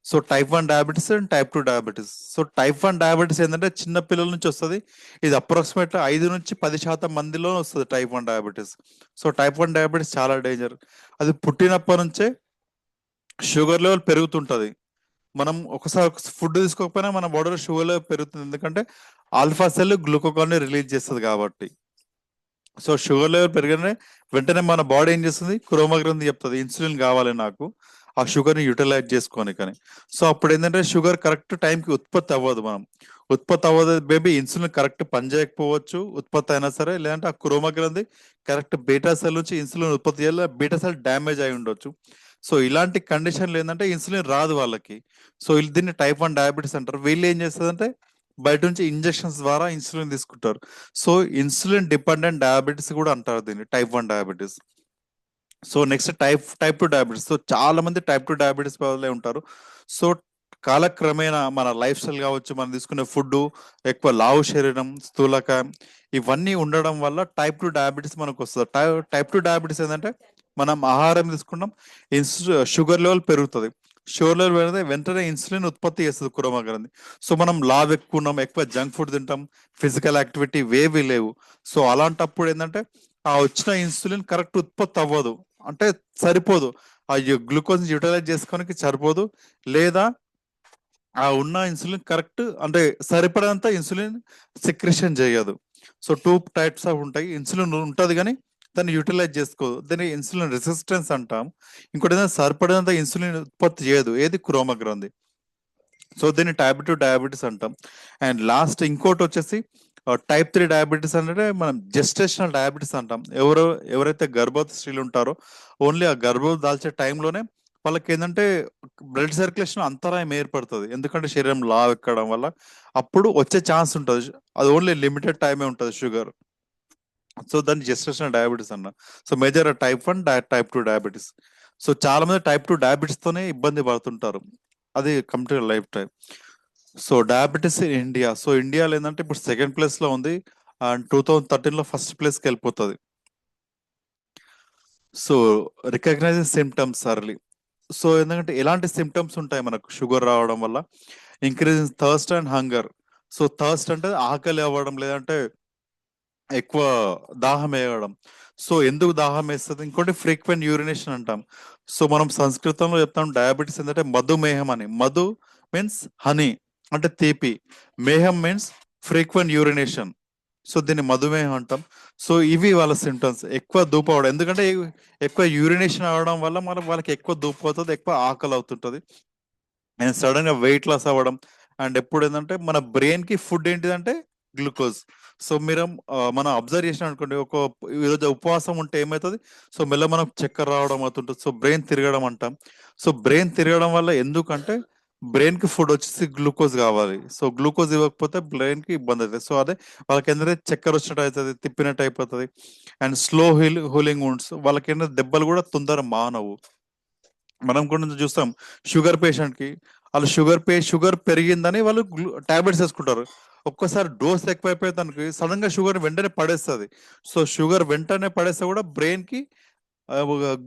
So type 1 diabetes and type 2 diabetes. So type 1 diabetes ఏంటంటే చిన్న పిల్లల నుంచి వస్తుంది. ఇది అప్రాక్సిమేట్ 5 నుంచి 10% మందిలో వస్తుంది type 1 diabetes. So type 1 diabetes చాలా డేంజర్. అది పుట్టినప్పటి నుంచే షుగర్ లెవెల్ పెరుగుతుంటది. మనం ఒకసారి ఫుడ్ తీసుకోకపోయినా మన బాడీలో షుగర్ లెవెల్ పెరుగుతుంది, ఎందుకంటే ఆల్ఫా సెల్ గ్లూకోగాన్ ని రిలీజ్ చేస్తుంది కాబట్టి. సో షుగర్ లెవెల్ పెరగనే వెంటనే మన బాడీ ఏం చేస్తుంది, క్రోమగ్రంథి చెప్తుంది ఇన్సులిన్ కావాలి నాకు, ఆ షుగర్ ని యూటిలైజ్ చేసుకోని కానీ. సో అప్పుడు ఏంటంటే షుగర్ కరెక్ట్ టైంకి ఉత్పత్తి అవ్వదు. ఉత్పత్తి అవ్వదు బేబీ, ఇన్సులిన్ కరెక్ట్ పనిచేయకపోవచ్చు ఉత్పత్తి అయినా సరే, లేదంటే ఆ క్రోమగ్రంథి కరెక్ట్ బీటా సెల్ నుంచి ఇన్సులిన్ ఉత్పత్తి చేయాలి, బీటా సెల్ డ్యామేజ్ అయి ఉండొచ్చు. సో ఇలాంటి కండిషన్లు ఏంటంటే ఇన్సులిన్ రాదు వాళ్ళకి. సో దీన్ని టైప్ 1 డయాబెటీస్ అంటారు. వీళ్ళు ఏం చేస్తుందంటే బయట నుంచి ఇంజెక్షన్స్ ద్వారా ఇన్సులిన్ తీసుకుంటారు. సో ఇన్సులిన్ డిపెండెంట్ డయాబెటీస్ కూడా అంటారు దీన్ని, type 1 diabetes. So next type 2 diabetes. So చాలా మంది టైప్ 2 డయాబెటీస్ వల్లే ఉంటారు. సో కాలక్రమేణా మన లైఫ్ స్టైల్ కావచ్చు, మనం తీసుకునే ఫుడ్, ఎక్కువ లావు శరీరం, స్థూలకాయం, ఇవన్నీ ఉండడం వల్ల టైప్ 2 డయాబెటీస్ మనకు వస్తుంది. టైప్ 2 డయాబెటీస్ ఏంటంటే మనం ఆహారం తీసుకున్నాం, షుగర్ లెవెల్ పెరుగుతుంది. షుగర్ లెవెల్ పెరిగితే వెంటనే ఇన్సులిన్ ఉత్పత్తి చేస్తుంది క్రోమగ్రంథి. సో మనం లావ్ ఎక్కువ ఉన్నాం, ఎక్కువ జంక్ ఫుడ్ తింటాం, ఫిజికల్ యాక్టివిటీ వేవి లేవు. సో అలాంటప్పుడు ఏంటంటే ఆ వచ్చిన ఇన్సులిన్ కరెక్ట్ ఉత్పత్తి అవ్వదు, అంటే సరిపోదు, ఆ గ్లూకోజ్ యూటిలైజ్ చేసుకోనికి సరిపోదు, లేదా ఆ ఉన్న ఇన్సులిన్ కరెక్ట్ అంటే సరిపడంత ఇన్సులిన్ సెక్రెషన్ చేయదు. సో 2 టైప్స్ ఆఫ్ ఉంటాయి. ఇన్సులిన్ ఉంటది కానీ దాన్ని యూటిలైజ్ చేసుకోదు, దాన్ని ఇన్సులిన్ రెసిస్టెన్స్ అంటాం. ఇంకోటి ఏంటంటే సరిపడినంత ఇన్సులిన్ ఉత్పత్తి చేయదు, ఏది క్రోమగ్రంథి. సో దీన్ని టైప్ 2 డయాబెటీస్ అంటాం. అండ్ లాస్ట్ ఇంకోటి వచ్చేసి టైప్ 3 డయాబెటీస్ అంటే మనం జెస్టేషనల్ డయాబెటీస్ అంటాం. ఎవరైతే గర్భవతి స్త్రీలు ఉంటారో ఓన్లీ ఆ గర్భం దాల్చే టైంలోనే వాళ్ళకి ఏంటంటే బ్లడ్ సర్క్యులేషన్ అంతరాయం ఏర్పడుతుంది, ఎందుకంటే శరీరం లావు ఎక్కడం వల్ల అప్పుడు వచ్చే ఛాన్స్ ఉంటుంది. అది ఓన్లీ లిమిటెడ్ టైమే ఉంటుంది షుగర్. సో దాన్ని జెస్టేషనల్ డయాబెటీస్ అన్న. So major type 1 type 2 diabetes. So చాలా మంది టైప్ 2 డయాబెటీస్ తోనే ఇబ్బంది పడుతుంటారు, అది complete life time. So diabetes in India, so ఇండియాలో ఏంటంటే ఇప్పుడు సెకండ్ ప్లేస్ లో ఉంది, అండ్ 2013 లో ఫస్ట్ ప్లేస్కి వెళ్ళిపోతుంది. So recognising symptoms early. So ఎందుకంటే ఎలాంటి సిమ్టమ్స్ ఉంటాయి మనకు షుగర్ రావడం వల్ల? Increasing thirst and hunger. So thirst అంటే ఆకలి అవ్వడం, లేదంటే ఎక్కువ దాహం వేయడం. సో ఎందుకు దాహం వేస్తుంది? ఇంకోటి ఫ్రీక్వెంట్ యూరినేషన్ అంటాం. సో మనం సంస్కృతంలో చెప్తాం డయాబెటీస్ ఏంటంటే మధుమేహం అని. మధు మీన్స్ హనీ అంటే తీపి, మేహం మీన్స్ ఫ్రీక్వెంట్ యూరినేషన్. సో దీన్ని మధుమేహం అంటాం. సో ఇవి వాళ్ళ సిమ్టమ్స్. ఎక్కువ ధూప అవడం, ఎందుకంటే ఎక్కువ యూరినేషన్ అవడం వల్ల వాళ్ళకి ఎక్కువ ధూప అవుతుంది, ఎక్కువ ఆకలి అవుతుంటది, అండ్ సడన్ గా వెయిట్ లాస్ అవ్వడం. అండ్ ఎప్పుడు ఏంటంటే మన బ్రెయిన్ కి ఫుడ్ ఏంటిదంటే గ్లూకోజ్. సో మీరు మనం అబ్జర్వ్ చేసిన అనుకోండి, ఈరోజు ఉపవాసం ఉంటే ఏమవుతుంది? సో మెల్ల మనం చక్కెర రావడం అవుతుంటుంది, సో బ్రెయిన్ తిరగడం అంటాం. సో బ్రెయిన్ తిరగడం వల్ల ఎందుకంటే బ్రెయిన్ కి ఫుడ్ వచ్చేసి గ్లూకోజ్ కావాలి. సో గ్లూకోజ్ ఇవ్వకపోతే బ్రెయిన్ కి ఇబ్బంది అవుతుంది. సో అదే వాళ్ళకి ఏంటంటే చక్కెర వచ్చినట్టు అవుతుంది, తిప్పినట్టు అయిపోతుంది. అండ్ స్లో హీలింగ్ వుండ్స్, వాళ్ళకి ఏంటంటే దెబ్బలు కూడా తొందర మానవు. మనం కూడా చూస్తాం షుగర్ పేషెంట్ కి, వాళ్ళు షుగర్ పెరిగిందని వాళ్ళు టాబ్లెట్స్ వేసుకుంటారు. ఒక్కసారి డోస్ ఎక్కువైపోయి తనకి సడన్ గా షుగర్ వెంటనే పడేస్తుంది. సో షుగర్ వెంటనే పడేస్తే కూడా బ్రెయిన్ కి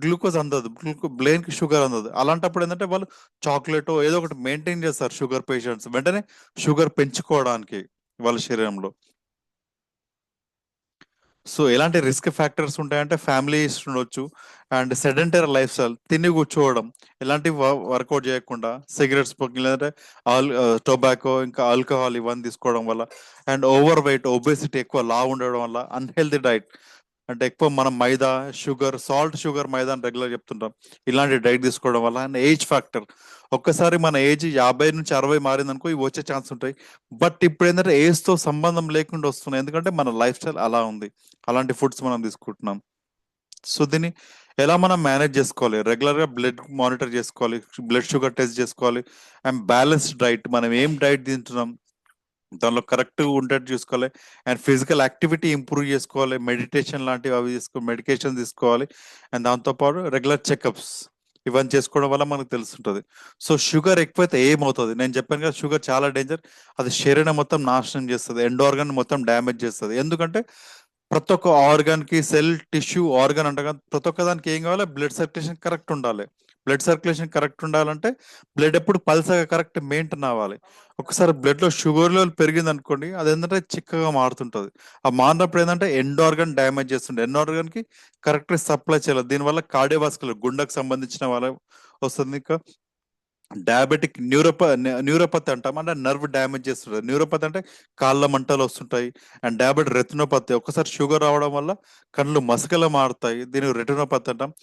గ్లూకోజ్ అందదు, బ్రెయిన్ కి షుగర్ అందదు. అలాంటప్పుడు ఏంటంటే వాళ్ళు చాక్లెట్ ఏదో ఒకటి మెయింటైన్ చేస్తారు షుగర్ పేషెంట్స్, వెంటనే షుగర్ పెంచుకోవడానికి వాళ్ళ శరీరంలో. సో ఎలాంటి రిస్క్ ఫ్యాక్టర్స్ ఉంటాయంటే ఫ్యామిలీ హిస్టరీ ఉండొచ్చు, అండ్ సెడెంటరీ లైఫ్ స్టైల్, తిని కూర్చోవడం, ఎలాంటి వర్కౌట్ చేయకుండా, సిగరెట్ స్మోకింగ్, లేదంటే టొబాకో ఇంకా ఆల్కహాల్ ఇవన్నీ తీసుకోవడం వల్ల, అండ్ ఓవర్ వెయిట్ ఒబేసిటీ, ఎక్కువ లావు ఉండడం వల్ల, అన్హెల్తీ డైట్ అంటే ఎక్కువ మనం మైదా, షుగర్ మైదా అని రెగ్యులర్ చెప్తుంటాం, ఇలాంటి డైట్ తీసుకోవడం వల్ల, అండ్ ఏజ్ ఫ్యాక్టర్. ఒక్కసారి మన ఏజ్ 50 నుంచి 60 మారింది అనుకో ఇవి వచ్చే ఛాన్స్ ఉంటాయి. బట్ ఇప్పుడు ఏంటంటే ఏజ్ తో సంబంధం లేకుండా వస్తున్నాయి, ఎందుకంటే మన లైఫ్ స్టైల్ అలా ఉంది, అలాంటి ఫుడ్స్ మనం తీసుకుంటున్నాం. సో దీన్ని ఎలా మనం మేనేజ్ చేసుకోవాలి? రెగ్యులర్ గా బ్లడ్ మానిటర్ చేసుకోవాలి, బ్లడ్ షుగర్ టెస్ట్ చేసుకోవాలి, అండ్ బ్యాలెన్స్డ్ డైట్, మనం ఏం డైట్ తింటున్నాం దానిలో కరెక్ట్ ఉండేట్టు చూసుకోవాలి. అండ్ ఫిజికల్ యాక్టివిటీ ఇంప్రూవ్ చేసుకోవాలి, మెడిటేషన్ లాంటివి అవి మెడికేషన్ తీసుకోవాలి. అండ్ దాంతోపాటు రెగ్యులర్ చెకప్స్ ఇవన్నీ చేసుకోవడం వల్ల మనకు తెలుస్తుంటది. సో షుగర్ ఎక్కువైతే ఏమవుతుంది? నేను చెప్పాను కదా, షుగర్ చాలా డేంజర్. అది శరీరం మొత్తం నాశనం చేస్తుంది, ఎండ్ ఆర్గన్ మొత్తం డ్యామేజ్ చేస్తుంది. ఎందుకంటే ప్రతి ఒక్క ఆర్గాన్ కి, సెల్, టిష్యూ, ఆర్గాన్ అంట కదా, ప్రతి ఒక్క దానికి ఏం కావాలి? బ్లడ్ సర్క్యులేషన్ కరెక్ట్ ఉండాలి. బ్లడ్ సర్క్యులేషన్ కరెక్ట్ ఉండాలంటే బ్లడ్ ఎప్పుడు పల్సగా కరెక్ట్ మెయింటైన్ అవ్వాలి. ఒకసారి బ్లడ్ లో షుగర్ లెవెల్ పెరిగింది అనుకోండి, అది ఏంటంటే చిక్కగా మారుతుంటది. ఆ మారినప్పుడు ఏంటంటే ఎండ్ ఆర్గన్ డ్యామేజ్ చేస్తుండే, ఎండ్ ఆర్గన్ కి కరెక్ట్ సప్లై చేయాలి. దీనివల్ల కార్డియోవాస్కులర్, గుండెకు సంబంధించిన వాళ్ళ వస్తుంది. ఇంకా డయాబెటిక్ న్యూరోపతి అంటాం, అంటే నర్వ్ డ్యామేజ్ చేస్తుంటది. న్యూరోపతి అంటే కాళ్ళ మంటలు వస్తుంటాయి. అండ్ డయాబెటిక్ రెటినోపతి, ఒకసారి షుగర్ రావడం వల్ల కళ్ళు మసకలా మారుతాయి, దీనికి రెటినోపతి అంటాం.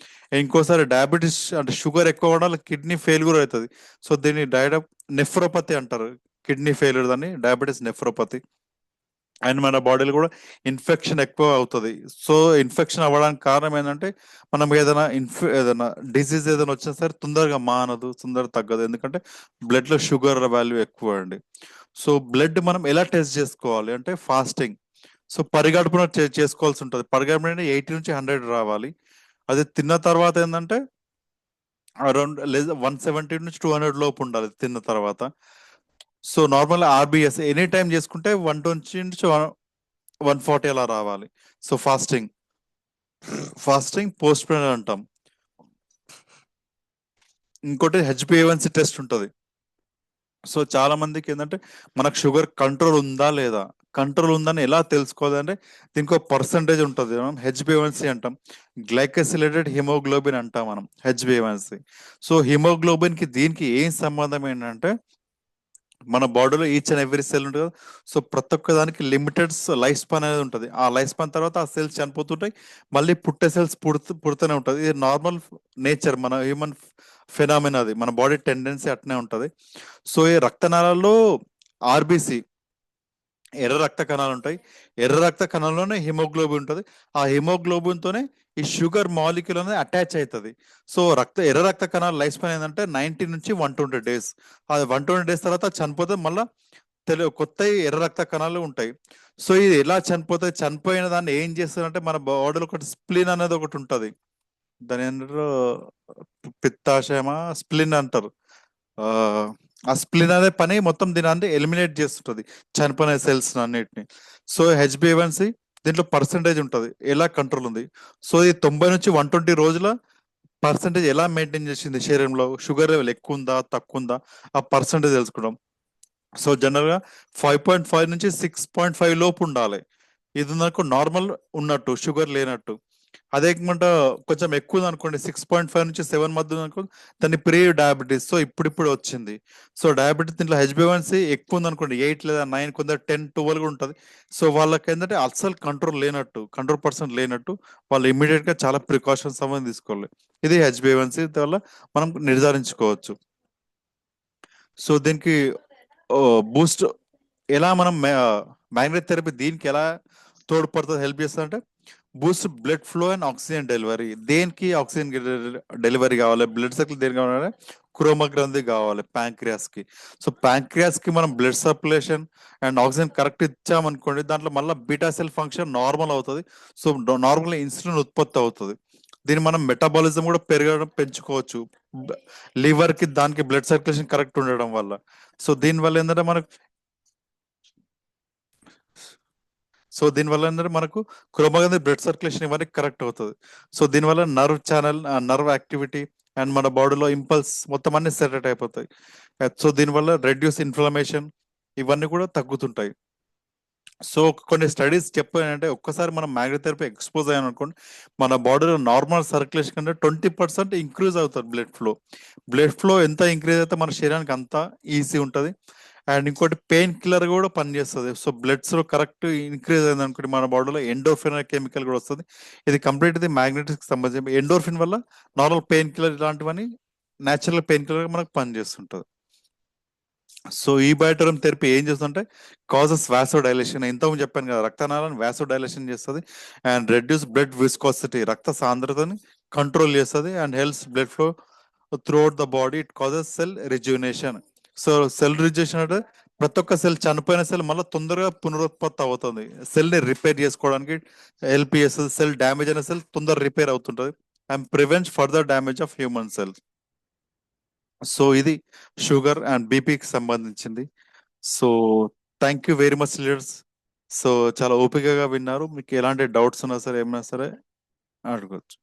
ఇంకోసారి డయాబెటిస్ అంటే షుగర్ ఎక్కువ అవడం వల్ల కిడ్నీ ఫెయిల్యూర్ అవుతుంది. సో దీన్ని నెఫ్రోపతి అంటారు, కిడ్నీ ఫెయిల్యూర్ దాన్ని డయాబెటిస్ నెఫ్రోపతి. అండ్ మన బాడీలో కూడా ఇన్ఫెక్షన్ ఎక్కువ అవుతుంది. సో ఇన్ఫెక్షన్ అవ్వడానికి కారణం ఏంటంటే మనం ఏదైనా డిసీజ్ ఏదైనా వచ్చినా సరే తొందరగా మానదు, తొందరగా తగ్గదు, ఎందుకంటే బ్లడ్ లో షుగర్ వాల్యూ ఎక్కువ అండి. సో బ్లడ్ మనం ఎలా టెస్ట్ చేసుకోవాలి అంటే ఫాస్టింగ్. సో పరిగడుపున చేసుకోవాల్సి ఉంటుంది. పరిగడుపున 80 నుంచి 100 రావాలి. అది తిన్న తర్వాత ఏంటంటే అరౌండ్ లేదా 170 నుంచి 200 లోపు ఉండాలి తిన్న తర్వాత. So normal RBS any time చేసుకుంటే 120 నుంచి 140 అలా రావాలి. సో ఫాస్టింగ్ పోస్ట్ పోన్ అంటాం. ఇంకోటి హెచ్బిఏవన్సీ టెస్ట్ ఉంటుంది. సో చాలా మందికి ఏంటంటే మనకు షుగర్ కంట్రోల్ ఉందా లేదా, కంట్రోల్ ఉందని ఎలా తెలుసుకోవాలంటే దీనికి ఒక పర్సంటేజ్ ఉంటుంది, మనం హెచ్బిఏవన్సీ అంటాం. గ్లైకోసిలేటెడ్ హిమోగ్లోబిన్ అంటాం మనం హెచ్బిఏవన్సీ. సో హిమోగ్లోబిన్ కి దీనికి ఏం సంబంధం ఏంటంటే మన బాడీలో ఈచ్ అండ్ ఎవ్రీ సెల్ ఉంటుంది కదా. సో ప్రతి ఒక్క దానికి లిమిటెడ్ లైఫ్ స్పాన్ అనేది ఉంటుంది. ఆ లైఫ్ స్పాన్ తర్వాత ఆ సెల్స్ చనిపోతుంటాయి, మళ్ళీ పుట్టే సెల్స్ పుడుతూనే ఉంటుంది. ఇది నార్మల్ నేచర్, మన హ్యూమన్ ఫెనామినా, అది మన బాడీ టెండెన్సీ అట్నే ఉంటుంది. సో ఈ రక్తనాళాల్లో ఆర్బిసి, ఎర్ర రక్త కణాలు ఉంటాయి. ఎర్ర రక్త కణాల్లోనే హిమోగ్లోబిన్ ఉంటుంది. ఆ హిమోగ్లోబిన్ తోనే ఈ షుగర్ మాలిక్యూల్ అనేది అటాచ్ అవుతుంది. సో ఎర్ర రక్త కణాల లైఫ్ స్పాన్ ఏంటంటే 90 నుంచి 120 డేస్. అది 120 డేస్ తర్వాత చనిపోతే మళ్ళీ కొత్త ఎర్ర రక్త కణాలు ఉంటాయి. సో ఇది ఎలా చనిపోతాయి? చనిపోయిన దాన్ని ఏం చేస్తారంటే మన బాడీలో ఒకటి స్ప్లిన్ అనేది ఒకటి ఉంటుంది. దాని ఏంటంటారు, పిత్తాశయమా స్ప్లిన్ అంటారు. ఆ ఆ స్ప్లిన్ అనే పని మొత్తం దీని అంటే ఎలిమినేట్ చేస్తుంటది చనిపోయిన సెల్స్ అన్నిటిని. సో హెచ్బిఏవన్సి దీంట్లో పర్సంటేజ్ ఉంటుంది, ఎలా కంట్రోల్ ఉంది. సో ఇది 90 నుంచి 120 రోజుల పర్సంటేజ్ ఎలా మెయింటైన్ చేసింది శరీరంలో, షుగర్ లెవెల్ ఎక్కువ ఉందా తక్కువ ఉందా, ఆ పర్సంటేజ్ తెలుసుకుంటాం. సో జనరల్ గా 5.5 నుంచి 6.5 లోపు ఉండాలి. ఇది నాకు నార్మల్ ఉన్నట్టు, షుగర్ లేనట్టు. అదే కాకుండా కొంచెం ఎక్కువ ఉంది అనుకోండి, 6.5 నుంచి 7 మధ్య ఉంది అనుకోండి, దాన్ని ప్రీ డయాబెటీస్. సో ఇప్పుడు వచ్చింది. సో డయాబెటీస్ దీంట్లో హెచ్బివన్సీ ఎక్కువ ఉంది అనుకోండి, 8 లేదా 9, కొందరు 10, 12 కూడా ఉంటుంది. సో వాళ్ళకి ఏంటంటే అసలు కంట్రోల్ లేనట్టు వాళ్ళు ఇమీడియట్ గా చాలా ప్రికాషన్స్ అనేది తీసుకోవాలి. ఇది హెచ్బివన్సీ వల్ల మనం నిర్ధారించుకోవచ్చు. సో దీనికి బూస్ట్ ఎలా మనం మ్యాగ్నెట్ థెరపీ దీనికి ఎలా తోడ్పడుతుంది, హెల్ప్ చేస్తుంది అంటే, Boost blood flow and oxygen delivery. దేనికి ఆక్సిజన్ డెలివరీ కావాలి, బ్లడ్ సర్కిల్ దేనికి కావాలంటే క్రోమ గ్రంథి కావాలి ప్యాంక్రియాస్ కి. సో ప్యాంక్రియాస్ కి మనం blood circulation and oxygen correct ఇచ్చామనుకోండి, దాంట్లో మళ్ళీ బీటా సెల్ ఫంక్షన్ నార్మల్ అవుతుంది. సో నార్మల్ ఇన్సులిన్ ఉత్పత్తి అవుతుంది. దీన్ని మనం మెటబాలిజం కూడా పెంచుకోవచ్చు, లివర్ కి దానికి బ్లడ్ సర్క్యులేషన్ కరెక్ట్ ఉండడం వల్ల. సో దీనివల్ల ఏంటంటే మనకు ఏంటంటే మనకు క్రోమోగ్రామ్ బ్లడ్ సర్క్యులేషన్ ఇవన్నీ కరెక్ట్ అవుతుంది. సో దీనివల్ల nerve channel, nerve activity and మన బాడీలో ఇంపల్స్ మొత్తం అన్ని సెటరేట్ అయిపోతాయి. సో దీనివల్ల రెడ్యూస్ ఇన్ఫ్లమేషన్ ఇవన్నీ కూడా తగ్గుతుంటాయి. సో కొన్ని స్టడీస్ చెప్పాయంటే, ఒక్కసారి మనం మ్యాగ్నెటోథెరపీ ఎక్స్పోజ్ అయ్యాను అనుకోండి, మన బాడీలో నార్మల్ సర్క్యులేషన్ కంటే 20% ఇంక్రీజ్ అవుతుంది బ్లడ్ ఫ్లో ఎంత ఇంక్రీజ్ అయితే మన శరీరానికి అంత ఈజీ ఉంటుంది. అండ్ ఇంకోటి పెయిన్ కిల్లర్ కూడా పనిచేస్తుంది. సో బ్లడ్స్ లో కరెక్ట్ ఇంక్రీజ్ అయింది అనుకోండి, మన బాడీలో ఎండోర్ఫిన్ అనే కెమికల్ కూడా వస్తుంది. ఇది కంప్లీట్ ఇది మ్యాగ్నెటిక్ సంబంధించి. ఎండోర్ఫిన్ వల్ల నార్మల్ పెయిన్ కిల్లర్ ఇలాంటివన్నీ న్యాచురల్ పెయిన్ కిల్లర్ మనకు పనిచేస్తుంటుంది. సో ఈ బయోటోరం థెరపీ ఏం చేస్తుందంటే, కాజెస్ వాసో డైలేషన్. ఇంతకుముందు చెప్పాను కదా, రక్తనాళాన్ని వాసో డైలేషన్ చేస్తుంది అండ్ రెడ్యూస్ బ్లడ్ విస్కాసిటీ, రక్త సాంద్రతని కంట్రోల్ చేస్తుంది and helps blood flow throughout the body. It causes cell rejuvenation. So cell rejuvenation అంటే ప్రతి ఒక్క సెల్, చనిపోయిన సెల్ మళ్ళీ తొందరగా పునరుత్పత్తి అవుతుంది. సెల్ ని రిపేర్ చేసుకోవడానికి హెల్ప్ చేస్తుంది. సెల్ డ్యామేజ్ అయిన సెల్ తొందర రిపేర్ అవుతుంటది and prevents further damage of human cells. So ఇది షుగర్ అండ్ బీపీకి సంబంధించింది. So thank you very much leaders. So చాలా ఓపికగా విన్నారు. మీకు ఎలాంటి డౌట్స్ ఉన్నా సరే, ఏమైనా సరే అడగచ్చు.